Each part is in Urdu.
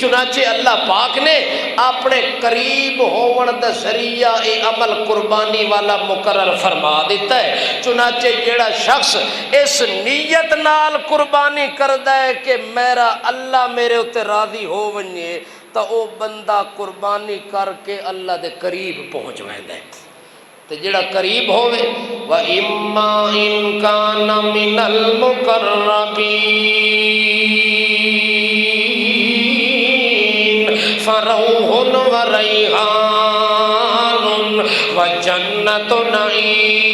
چنانچہ اللہ پاک نے اپنے قریب ہون دا ذریعہ اے عمل قربانی والا مقرر فرما دیتا ہے۔ چنانچہ جیڑا شخص اس نیت نال قربانی کردا ہے کہ میرا اللہ میرے اتے راضی ہو ونجے تو او بندہ قربانی کر کے اللہ دے قریب پہنچ ویندا ہے۔ تے جڑا قریب ہوئے وَإِمَّا إِن كَانَ مِنَ الْمُقَرَّبِينَ فَرَوْحٌ وَرَيْحَانٌ وَجَنَّتُ نَعِيمٍ،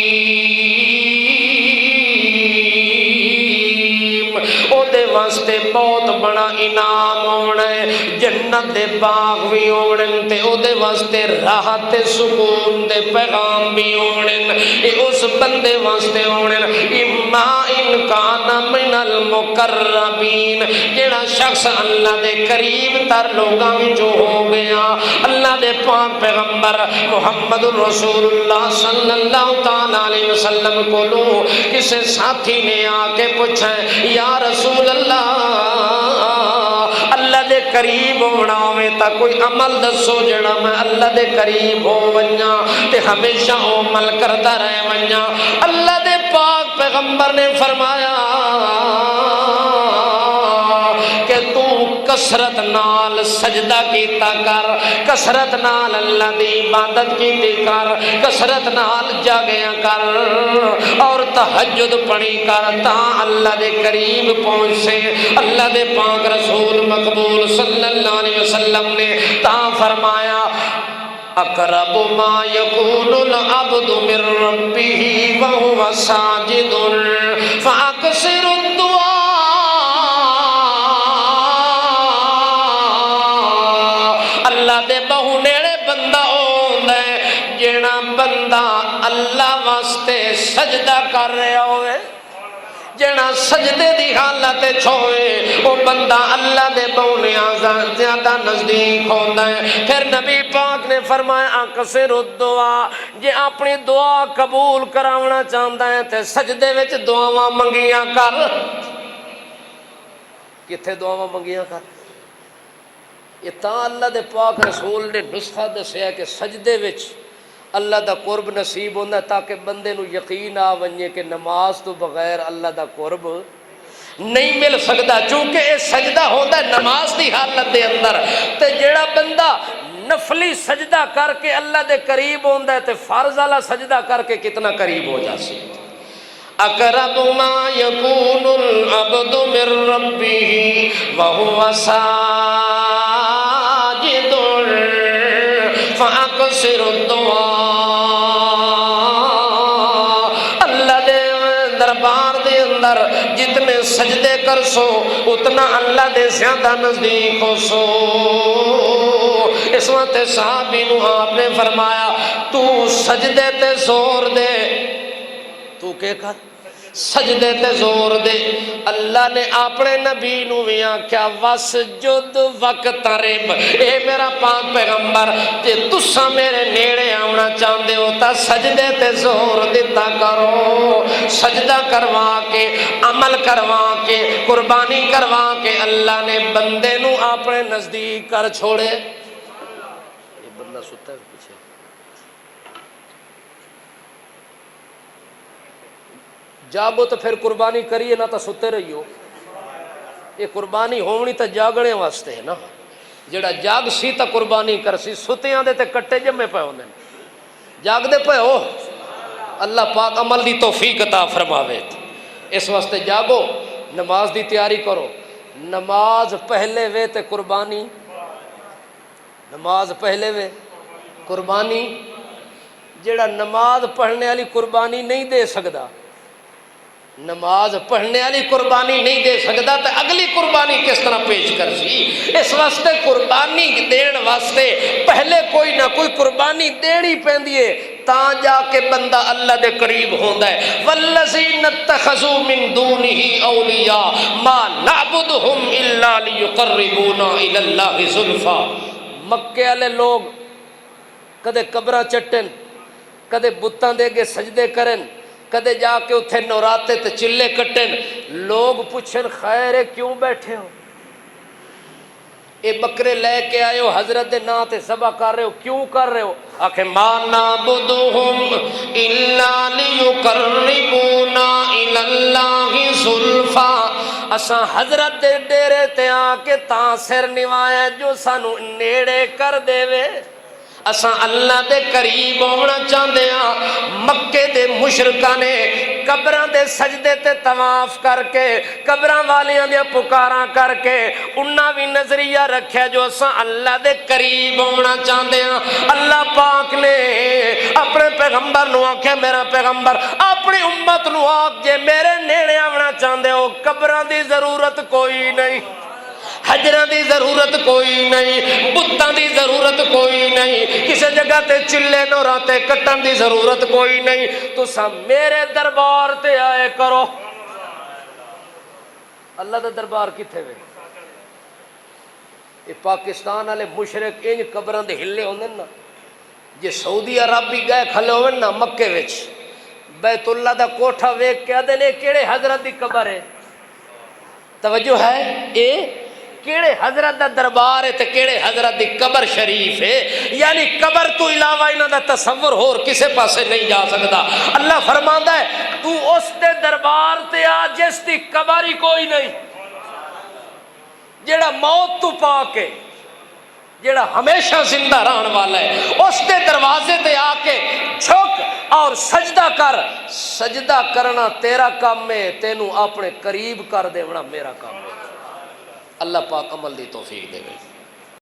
او دے واسطے بہت بڑا انعام ہونا ہے، جنت دے باغ بھی ہونے تے او دے واسطے راحت سکون دے پیغام بھی ہونے، اے اس بندے واسطے ہونے۔ اما ان کان من المقربین، جیڑا شخص اللہ دے قریب تر لوگاں وچوں ہو گیا، اللہ دے پاک پیغمبر محمد رسول اللہ صلی اللہ تعالی علیہ وسلم کو کسے ساتھی نے آ کے پوچھا یا رسول اللہ دے قریب ہونا ہوئے تا کوئی عمل دسو جڑا میں اللہ دے قریب ہو ونجا تے ہمیشہ او عمل کرتا رہے ونجا۔ اللہ دے پاک پیغمبر نے فرمایا کہ تو کثرت نال سجدہ کیتا کر، کثرت نال اللہ دی عبادت کیتی کر، کثرت نال جاگیا کر اور تہجد پڑھی کر تا اللہ دے قریب پہنچ سے۔ اللہ دے پاک رسول مقبول صلی اللہ علیہ وسلم نے تا فرمایا اقرب ما یکون العبد من ربہ وہو ساجد فاکثر الدعاء، اللہ دے بہو نیڑے بندہ ہوندا ہے جیڑا بندہ اللہ واسطے سجدہ کر رہا ہوئے، جیڑا سجدے دی حالت چھوئے وہ بندہ اللہ دے بونے زیادہ نزدیک ہوندا ہے۔ پھر نبی پاک نے فرمایا اکثر الدعا، جے اپنی دعا قبول کراونا چاہتا ہے تے سجدے وچ دعاواں منگیاں کر۔ کتھے دعاواں منگیاں کر؟ یہ تا اللہ دے پاک رسول نے نسخہ دسیا کہ سجدے وچ اللہ دا قرب نصیب ہوتا ہے تاکہ بندے نو یقین آ ونجے کہ نماز تو بغیر اللہ دا قرب نہیں مل سکتا، چونکہ یہ سجدہ ہوتا ہے نماز دی حالت دے اندر، تے جیڑا بندہ نفلی سجدہ کر کے اللہ دے قریب ہوتا ہے تے فرض والا سجدہ کر کے کتنا قریب ہو جا سکتا۔ اقرب ما یکون العبد من ربہ وہو ساجد فاکثر الدعاء، اللہ دے دربار دے اندر جتنے سجدے کر سو اتنا اللہ دے زیادہ نزدیک ہو سو۔ اس وقت صحابی نو آپ نے فرمایا تو سجدے تے زور دے، تو کیا کر سجدے تے زور دے۔ اللہ نے اپنے نبی نو بھی آکھیا وسجد وقترب، اے میرا پاک پیغمبر جے تسا میرے نیڑے آنا چاہتے ہو تا سجدے تے زور دیتا کرو، سجدہ کروا کے عمل کروا کے قربانی کروا کے اللہ نے بندے نو اپنے نزدیک کر چھوڑے۔ یہ بندہ ستا ہے پیچھے، جاگو تو پھر قربانی کریے نہ تو ستے رہیو۔ یہ قربانی ہونی تو جاگنے واسطے ہے نا، جڑا جاگ سی تو قربانی کر سی، ستیاں دے تے کٹے جمے پے ہوندے، جاگ دے پے ہو اللہ پاک عمل دی توفیق عطا فرماوے۔ اس واسطے جاگو، نماز دی تیاری کرو، نماز پہلے وے تے قربانی، نماز پہلے وے قربانی۔ جڑا نماز پڑھنے والی قربانی نہیں دے سکدا، نماز پڑھنے والی قربانی نہیں دے سکتا تو اگلی قربانی کس طرح پیش کر سی؟ اس واسطے قربانی دین واسطے پہلے کوئی نہ کوئی قربانی دینی پیندی ہے تا جا کے بندہ اللہ دے قریب ہوندا ہے۔ والذین اتخذوا من دونہ اولیاء ما نعبدہم الا لیقربونا الی اللہ زلفا۔ مکے والے لوگ کدے قبراں چٹن، کدے بتاں دے کے سجدے کرن، کدے جا کے اتھے نوراتے تے چلے کٹن، لوگ پوچھن خیر ہے کیوں بیٹھے ہو؟ اے بکرے لے کے آئے ہو حضرت دے نا تے ذبح کر رہے ہو، کیوں کر رہے ہو؟ آکھے ما نعبدہم الا لیقربونا الی اللہ زلفا، اساں حضرت دے ڈیرے تے آ کے تاں سر نوایا جو سانو نیڑے کر دے وے، اساں اللہ دے قریب ہونا چاہتے ہیں۔ مکے دے مشرکاں نے قبراں دے سجدے تے طواف کر کے قبراں والیاں دے پکاراں کر کے انہاں بھی نظریہ رکھیا جو اساں اللہ دے قریب ہونا چاہتے ہیں۔ اللہ پاک نے اپنے پیغمبر نو آکھیا میرا پیغمبر اپنی امت نو آکھ جے میرے نیڑے آونا چاہتے ہو قبراں دی ضرورت کوئی نہیں، حجراں دی ضرورت کوئی نہیں، بتاں دی ضرورت کوئی نہیں، کسی جگہ تے چلے نوراں تے کٹن دی ضرورت کوئی نہیں، تساں میرے دربار تے آئے کرو۔ اللہ دا دربار کتھے وے؟ یہ پاکستان والے مشرک انج قبراں دے ہلے ہوندے نا، جے سعودی عرب بھی گئے کھلے ہوئے نا مکے وچ بیت اللہ دا کوٹھا ویکھ کے آدھے نے کیڑے حضرت دی قبر ہے؟ توجہ ہے؟ اے کیڑے حضرت دا دربار ہے تے کیڑے حضرت دی قبر شریف ہے، یعنی قبر تو علاوہ انہاں دا تصور ہور کسے پاسے نہیں جا سکتا۔ اللہ فرماندا ہے تو اس دے دربار تے آ جس دی قبر ہی کوئی نہیں، جیڑا موت تو پاک ہے، جیڑا ہمیشہ زندہ رہن والا ہے، اس دے دروازے تے آ کے جھک اور سجدہ کر۔ سجدہ کرنا تیرا کام ہے، تینوں اپنے قریب کر دینا میرا کام ہے۔ اللہ پاک عمل دی توفیق دے گا۔